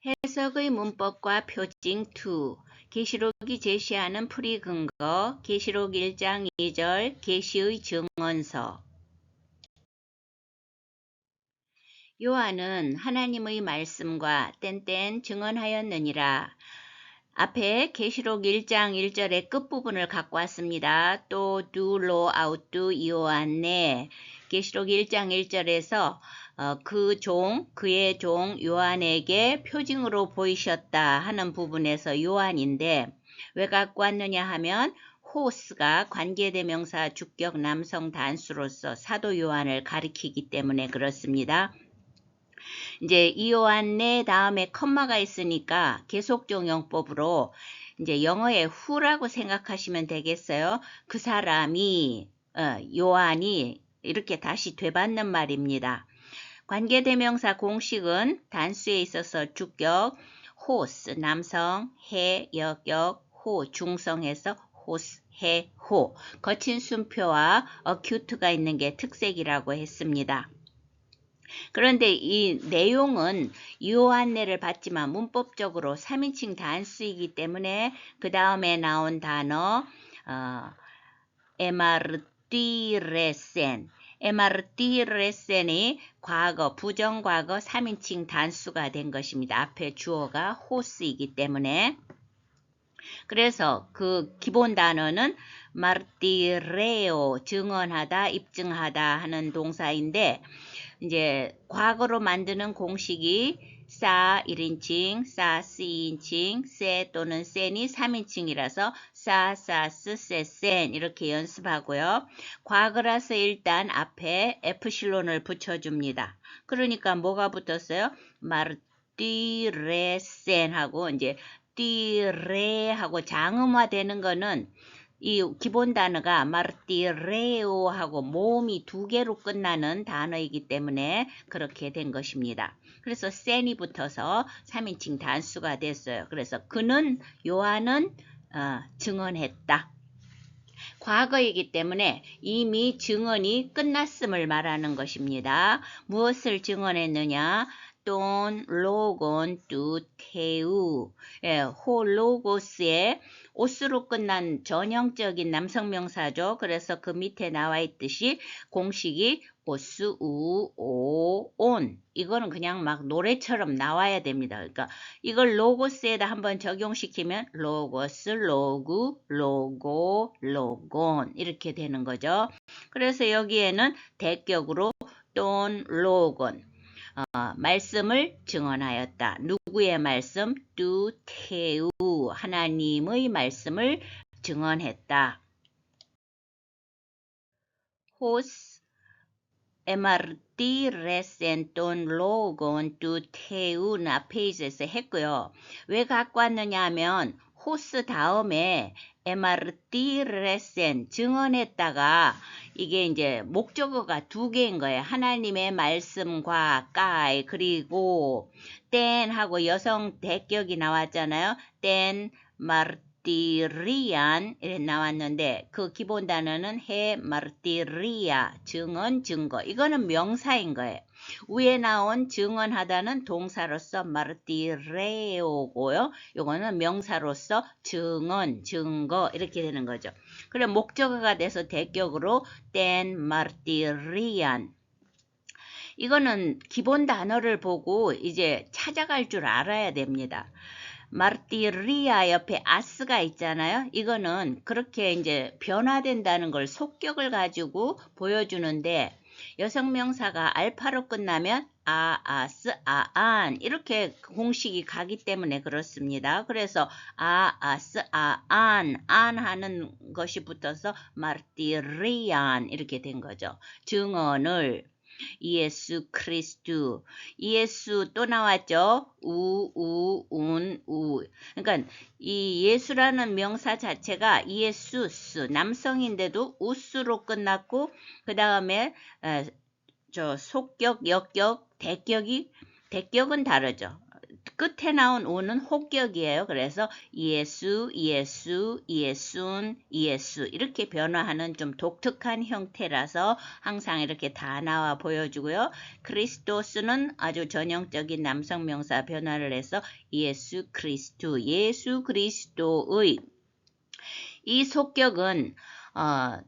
해석의 문법과 표징 2. 계시록이 제시하는 풀이 근거, 계시록 1장 2절, 계시의 증언서. 요한은 하나님의 말씀과 땐땐 증언하였느니라. 앞에 계시록 1장 1절의 끝부분을 갖고 왔습니다. 또 두로 아우뚜 요한네. 계시록 1장 1절에서 그의 종 요한에게 표징으로 보이셨다 하는 부분에서 요한인데 왜 갖고 왔느냐 하면 호스가 관계대명사 주격 남성 단수로서 사도 요한을 가리키기 때문에 그렇습니다. 이제 이 요한네 다음에 컴마가 있으니까 계속적 용법으로 이제 영어의 who라고 생각하시면 되겠어요. 그 사람이 요한이 이렇게 다시 되받는 말입니다. 관계대명사 공식은 단수에 있어서 주격, 호스, 남성, 해, 여격, 호, 중성해서 호스, 해, 호. 거친 순표와 어큐트가 있는 게 특색이라고 했습니다. 그런데 이 내용은 요한네를 받지만 문법적으로 3인칭 단수이기 때문에 그 다음에 나온 단어 에마르티레센 에마르티레센이 과거, 부정과거 3인칭 단수가 된 것입니다. 앞에 주어가 호스이기 때문에. 그래서 그 기본 단어는 마르티레오, 증언하다, 입증하다 하는 동사인데 이제 과거로 만드는 공식이 사 1인칭, 사 C인칭, 세 또는 센이 3인칭이라서 사, 사스, 세센 이렇게 연습하고요. 과거라서 일단 앞에 에프실론을 붙여줍니다. 그러니까 뭐가 붙었어요? 마르티레센 하고 이제 띠레 하고 장음화 되는 거는 이 기본 단어가 마르티레오 하고 모음이 2개로 끝나는 단어이기 때문에 그렇게 된 것입니다. 그래서 센이 붙어서 3인칭 단수가 됐어요. 그래서 그는 요한은 증언했다. 과거이기 때문에 이미 증언이 끝났음을 말하는 것입니다. 무엇을 증언했느냐? 돈 로곤 뚜 테우 호 로고스의 오스로 끝난 전형적인 남성명사죠. 그래서 그 밑에 나와 있듯이 공식이 오스 우오온 이거는 그냥 막 노래처럼 나와야 됩니다. 그러니까 이걸 로고스에다 한번 적용시키면 로고스, 로구, 로고, 로곤 이렇게 되는 거죠. 그래서 여기에는 대격으로 돈 로곤 말씀을 증언하였다. 누구의 말씀? 뚜 테우 하나님의 말씀을 증언했다. 호스 MRT 레센톤 로곤 뚜 테우는 앞페이지에서 했고요. 왜 갖고 왔느냐 하면 호스 다음에 MRT 레센 증언했다가 이게 이제 목적어가 2개인 거예요. 하나님의 말씀과 까이 그리고 땐 하고 여성 대격이 나왔잖아요. 땐 마르티리안 이렇게 나왔는데 그 기본 단어는 해 마르티리아 증언 증거 이거는 명사인 거예요. 위에 나온 증언하다는 동사로서 마르티레오고요. 이거는 명사로서 증언 증거 이렇게 되는 거죠. 그래 목적어가 돼서 대격으로 땐 마르티리안 이거는 기본 단어를 보고 이제 찾아갈 줄 알아야 됩니다. 마르티리아 옆에 아스가 있잖아요. 이거는 그렇게 이제 변화된다는 걸 속격을 가지고 보여주는데 여성명사가 알파로 끝나면 아스, 아안 이렇게 공식이 가기 때문에 그렇습니다. 그래서 아스, 아안 안 하는 것이 붙어서 마르티리안 이렇게 된 거죠. 증언을 예수 그리스도 예수 또 나왔죠. 우. 그러니까 이 예수라는 명사 자체가 예수스 남성인데도 우스로 끝났고 그 다음에 저 속격, 역격, 대격은 다르죠. 끝에 나온 우는 혹격이에요. 그래서 예수, 예수, 예순, 예수 이렇게 변화하는 좀 독특한 형태라서 항상 이렇게 다 나와 보여주고요. 크리스토스는 아주 전형적인 남성 명사 변화를 해서 예수 그리스도, 예수 그리스도의 이 속격은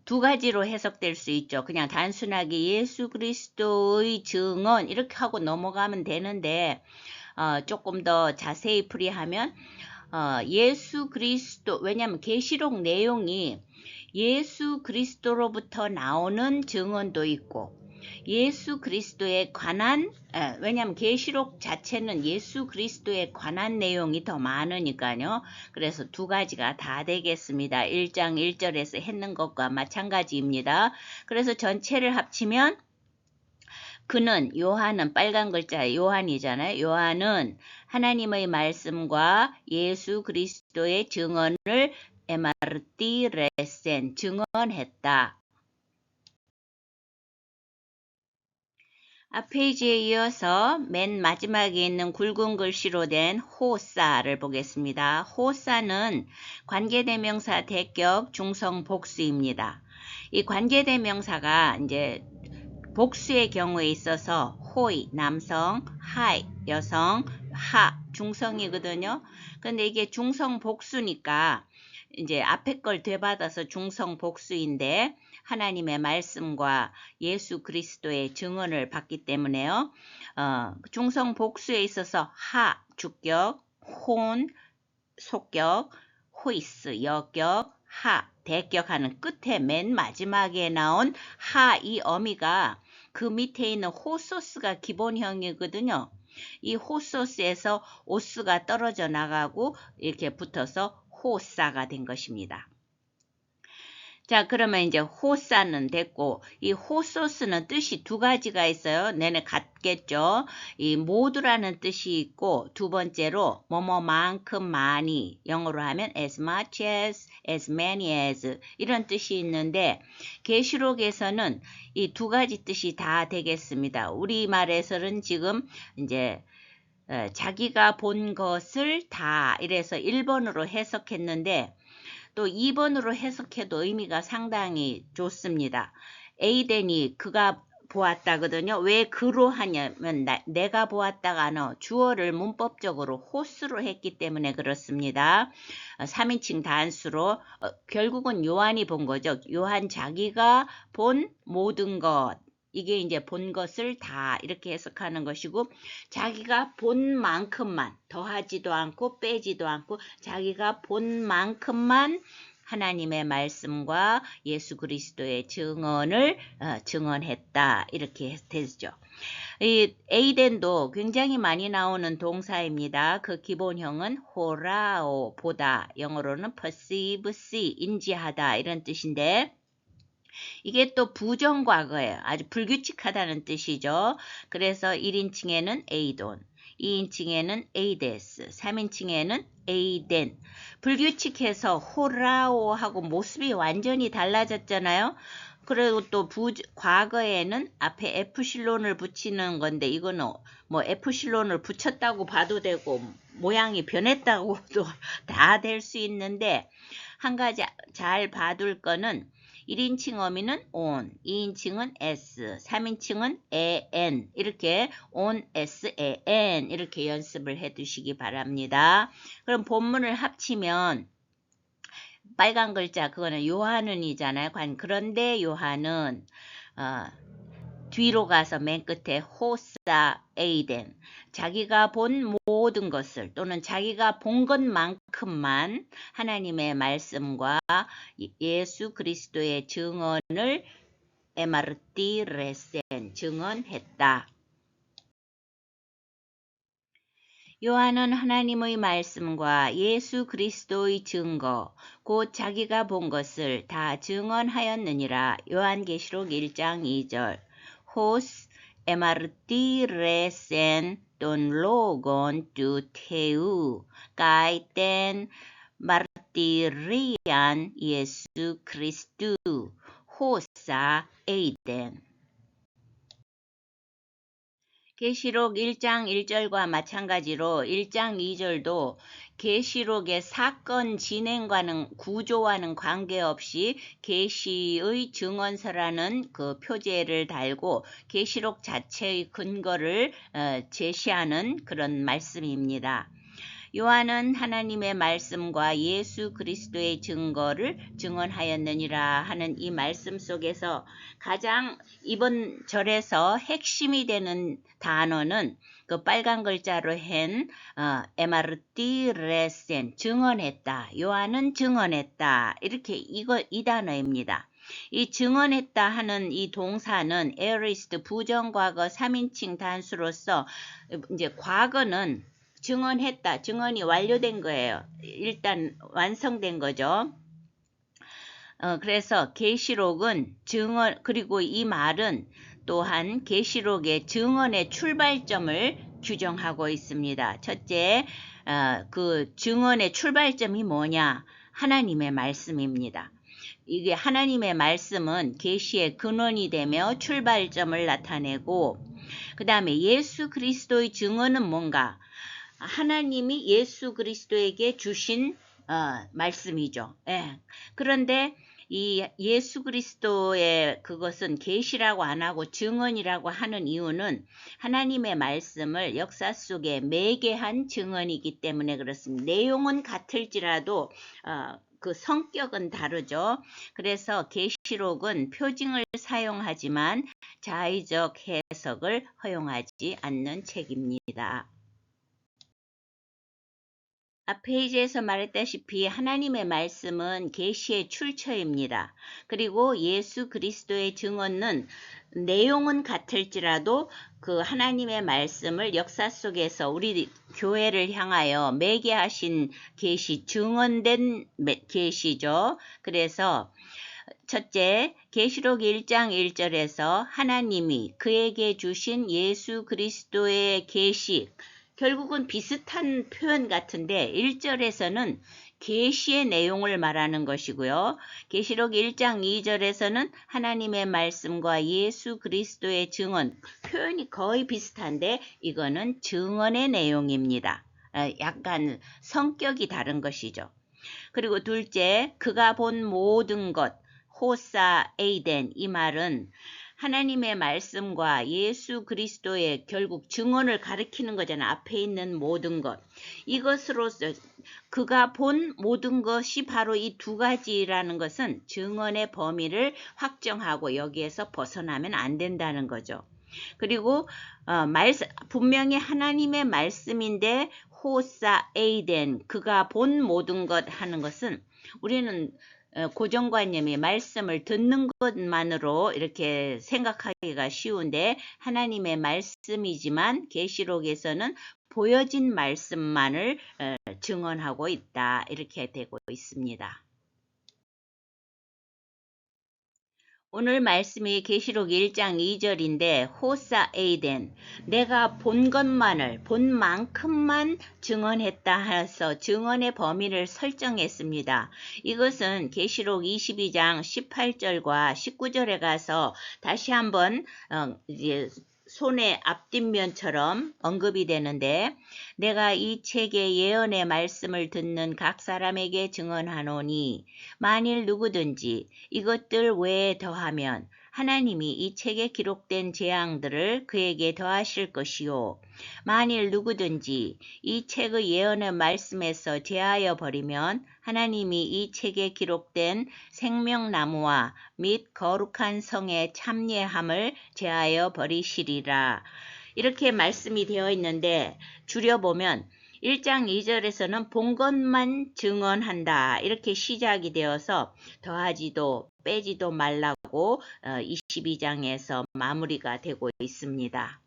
두 가지로 해석될 수 있죠. 그냥 단순하게 예수 그리스도의 증언 이렇게 하고 넘어가면 되는데 조금 더 자세히 풀이하면 예수 그리스도, 왜냐하면 계시록 내용이 예수 그리스도로부터 나오는 증언도 있고 예수 그리스도에 관한, 왜냐하면 계시록 자체는 예수 그리스도에 관한 내용이 더 많으니까요. 그래서 두 가지가 다 되겠습니다. 1장 1절에서 했는 것과 마찬가지입니다. 그래서 전체를 합치면 그는, 요한은 빨간 글자 요한이잖아요. 요한은 하나님의 말씀과 예수 그리스도의 증언을 에마르티레센 증언했다. 앞 페이지에 이어서 맨 마지막에 있는 굵은 글씨로 된 호사를 보겠습니다. 호사는 관계대명사 대격 중성 복수입니다. 이 관계대명사가 이제 복수의 경우에 있어서 호이 남성, 하이 여성, 하 중성이거든요. 근데 이게 중성 복수니까 이제 앞에 걸 되받아서 중성 복수인데 하나님의 말씀과 예수 그리스도의 증언을 받기 때문에요. 중성 복수에 있어서 하 주격, 혼 속격, 호이스 여격, 하 대격하는 끝에 맨 마지막에 나온 하 이 어미가 그 밑에 있는 호소스가 기본형이거든요. 이 호소스에서 오스가 떨어져 나가고 이렇게 붙어서 호사가 된 것입니다. 자, 그러면 이제 호사는 됐고 이 호소스는 뜻이 두 가지가 있어요. 내내 같겠죠. 이 모두라는 뜻이 있고 두 번째로 뭐뭐만큼 많이, 영어로 하면 as much as many as 이런 뜻이 있는데 계시록에서는 이 두 가지 뜻이 다 되겠습니다. 우리말에서는 지금 이제 자기가 본 것을 다 이래서 1번으로 해석했는데 또 2번으로 해석해도 의미가 상당히 좋습니다. 에이덴이 그가 보았다거든요. 왜 그로 하냐면 내가 보았다가 주어를 문법적으로 호스로 했기 때문에 그렇습니다. 3인칭 단수로 결국은 요한이 본 거죠. 요한 자기가 본 모든 것. 이게 이제 본 것을 다 이렇게 해석하는 것이고 자기가 본 만큼만 더하지도 않고 빼지도 않고 자기가 본 만큼만 하나님의 말씀과 예수 그리스도의 증언을 증언했다 이렇게 되죠. 이 에이덴도 굉장히 많이 나오는 동사입니다. 그 기본형은 호라오 보다 영어로는 perceive see 인지하다 이런 뜻인데 이게 또 부정과거예요. 아주 불규칙하다는 뜻이죠. 그래서 1인칭에는 에이돈, 2인칭에는 에이데스, 3인칭에는 에이덴. 불규칙해서 호라오하고 모습이 완전히 달라졌잖아요. 그리고 또 과거에는 앞에 에프실론을 붙이는 건데 이거는 뭐 에프실론을 붙였다고 봐도 되고 모양이 변했다고도 다 될 수 있는데 한 가지 잘 봐둘 거는 1인칭 어미는 on, 2인칭은 s, 3인칭은 an 이렇게 on, s, an 이렇게 연습을 해 두시기 바랍니다. 그럼 본문을 합치면 빨간 글자 그거는 요한은이잖아요. 그런데 요한은 뒤로 가서 맨 끝에 호사 에이덴 자기가 본 모든 것을 또는 자기가 본 것만큼만 하나님의 말씀과 예수 그리스도의 증언을 에마르티레센 증언했다. 요한은 하나님의 말씀과 예수 그리스도의 증거 곧 자기가 본 것을 다 증언하였느니라. 요한계시록 1장 2절 호스 에마르티레센 돈 로곤 두 테우 가이텐 마르티리안 예수 그리스도 호사 에이덴 계시록 1장 1절과 마찬가지로 1장 2절도 계시록의 사건 진행과는 구조와는 관계없이 계시의 증언서라는 그 표제를 달고 계시록 자체의 근거를 제시하는 그런 말씀입니다. 요한은 하나님의 말씀과 예수 그리스도의 증거를 증언하였느니라 하는 이 말씀 속에서 가장 이번 절에서 핵심이 되는 단어는 그 빨간 글자로 한 MRT 레센 증언했다. 요한은 증언했다. 이렇게 이 단어입니다. 이 증언했다 하는 이 동사는 에어리스트 부정과거 3인칭 단수로서 이제 과거는 증언했다. 증언이 완료된 거예요. 일단 완성된 거죠. 그래서 계시록은 증언, 그리고 이 말은 또한 계시록의 증언의 출발점을 규정하고 있습니다. 첫째, 그 증언의 출발점이 뭐냐? 하나님의 말씀입니다. 이게 하나님의 말씀은 계시의 근원이 되며 출발점을 나타내고, 그 다음에 예수 그리스도의 증언은 뭔가? 하나님이 예수 그리스도에게 주신 말씀이죠. 예. 그런데 이 예수 그리스도의 그것은 계시라고 안 하고 증언이라고 하는 이유는 하나님의 말씀을 역사 속에 매개한 증언이기 때문에 그렇습니다. 내용은 같을지라도 그 성격은 다르죠. 그래서 계시록은 표징을 사용하지만 자의적 해석을 허용하지 않는 책입니다. 앞 페이지에서 말했다시피 하나님의 말씀은 계시의 출처입니다. 그리고 예수 그리스도의 증언은 내용은 같을지라도 그 하나님의 말씀을 역사 속에서 우리 교회를 향하여 매개하신 계시, 증언된 계시죠. 그래서 첫째, 계시록 1장 1절에서 하나님이 그에게 주신 예수 그리스도의 계시, 결국은 비슷한 표현 같은데 1절에서는 계시의 내용을 말하는 것이고요. 계시록 1장 2절에서는 하나님의 말씀과 예수 그리스도의 증언, 표현이 거의 비슷한데 이거는 증언의 내용입니다. 약간 성격이 다른 것이죠. 그리고 둘째, 그가 본 모든 것, 호사 에이덴, 이 말은 하나님의 말씀과 예수 그리스도의 결국 증언을 가리키는 거잖아요. 앞에 있는 모든 것. 이것으로서 그가 본 모든 것이 바로 이 두 가지라는 것은 증언의 범위를 확정하고 여기에서 벗어나면 안 된다는 거죠. 그리고 분명히 하나님의 말씀인데 호사 에이덴, 그가 본 모든 것 하는 것은 우리는 고정관념이 말씀을 듣는 것만으로 이렇게 생각하기가 쉬운데 하나님의 말씀이지만 계시록에서는 보여진 말씀만을 증언하고 있다. 이렇게 되고 있습니다. 오늘 말씀이 계시록 1장 2절인데 호사 에이덴, 내가 본 것만을 본 만큼만 증언했다 해서 증언의 범위를 설정했습니다. 이것은 계시록 22장 18절과 19절에 가서 다시 한번 이제 손의 앞뒷면처럼 언급이 되는데 내가 이 책의 예언의 말씀을 듣는 각 사람에게 증언하노니 만일 누구든지 이것들 외에 더하면 하나님이 이 책에 기록된 재앙들을 그에게 더하실 것이요 만일 누구든지 이 책의 예언의 말씀에서 제하여 버리면 하나님이 이 책에 기록된 생명나무와 및 거룩한 성의 참예함을 제하여 버리시리라. 이렇게 말씀이 되어 있는데 줄여보면 1장 2절에서는 본 것만 증언한다. 이렇게 시작이 되어서 더하지도 빼지도 말라고 22장에서 마무리가 되고 있습니다.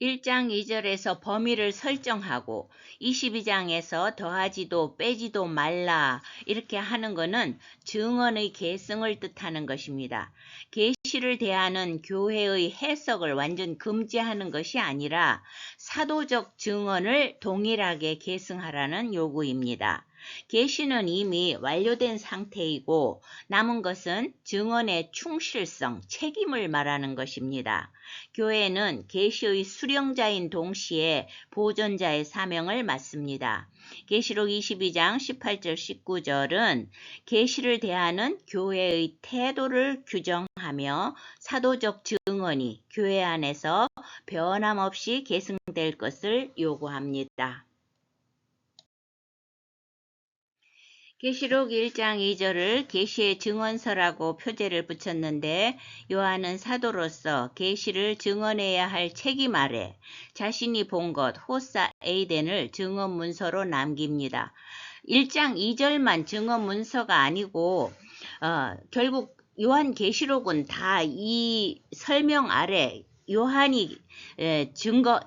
1장 2절에서 범위를 설정하고 22장에서 더하지도 빼지도 말라 이렇게 하는 것은 증언의 계승을 뜻하는 것입니다. 계시를 대하는 교회의 해석을 완전 금지하는 것이 아니라 사도적 증언을 동일하게 계승하라는 요구입니다. 계시는 이미 완료된 상태이고 남은 것은 증언의 충실성, 책임을 말하는 것입니다. 교회는 계시의 수령자인 동시에 보존자의 사명을 맡습니다. 계시록 22장 18절 19절은 계시를 대하는 교회의 태도를 규정하며 사도적 증언이 교회 안에서 변함없이 계승될 것을 요구합니다. 계시록 1장 2절을 계시의 증언서라고 표제를 붙였는데 요한은 사도로서 계시를 증언해야 할 책임 아래 자신이 본 것 호사 에이덴을 증언 문서로 남깁니다. 1장 2절만 증언 문서가 아니고 결국 요한 계시록은 다 이 설명 아래 요한이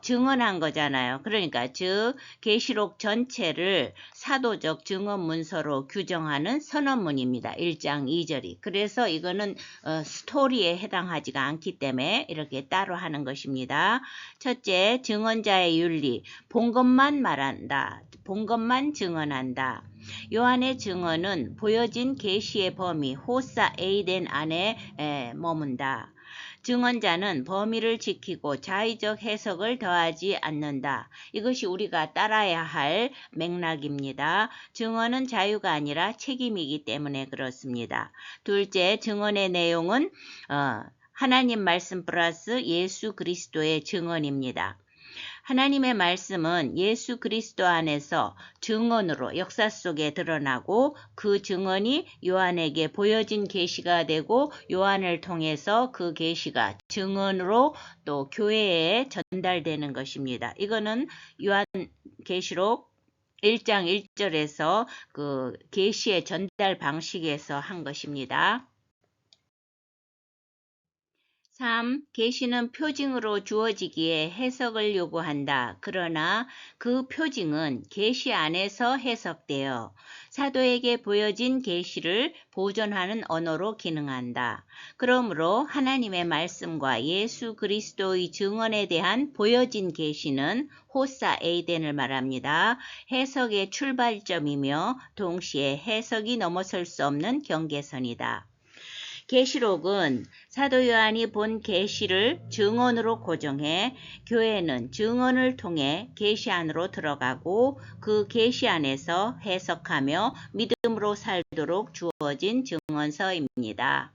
증언한 거잖아요. 그러니까 즉 계시록 전체를 사도적 증언 문서로 규정하는 선언문입니다. 1장 2절이. 그래서 이거는 스토리에 해당하지가 않기 때문에 이렇게 따로 하는 것입니다. 첫째, 증언자의 윤리. 본 것만 말한다. 본 것만 증언한다. 요한의 증언은 보여진 계시의 범위 호사 에이덴 안에 머문다. 증언자는 범위를 지키고 자의적 해석을 더하지 않는다. 이것이 우리가 따라야 할 맥락입니다. 증언은 자유가 아니라 책임이기 때문에 그렇습니다. 둘째, 증언의 내용은 하나님 말씀 플러스 예수 그리스도의 증언입니다. 하나님의 말씀은 예수 그리스도 안에서 증언으로 역사 속에 드러나고 그 증언이 요한에게 보여진 계시가 되고 요한을 통해서 그 계시가 증언으로 또 교회에 전달되는 것입니다. 이거는 요한 계시록 1장 1절에서 그 계시의 전달 방식에서 한 것입니다. 3. 계시는 표징으로 주어지기에 해석을 요구한다. 그러나 그 표징은 계시 안에서 해석되어 사도에게 보여진 계시를 보존하는 언어로 기능한다. 그러므로 하나님의 말씀과 예수 그리스도의 증언에 대한 보여진 계시는 호사 에이덴을 말합니다. 해석의 출발점이며 동시에 해석이 넘어설 수 없는 경계선이다. 계시록은 사도 요한이 본 계시를 증언으로 고정해 교회는 증언을 통해 계시 안으로 들어가고 그 계시 안에서 해석하며 믿음으로 살도록 주어진 증언서입니다.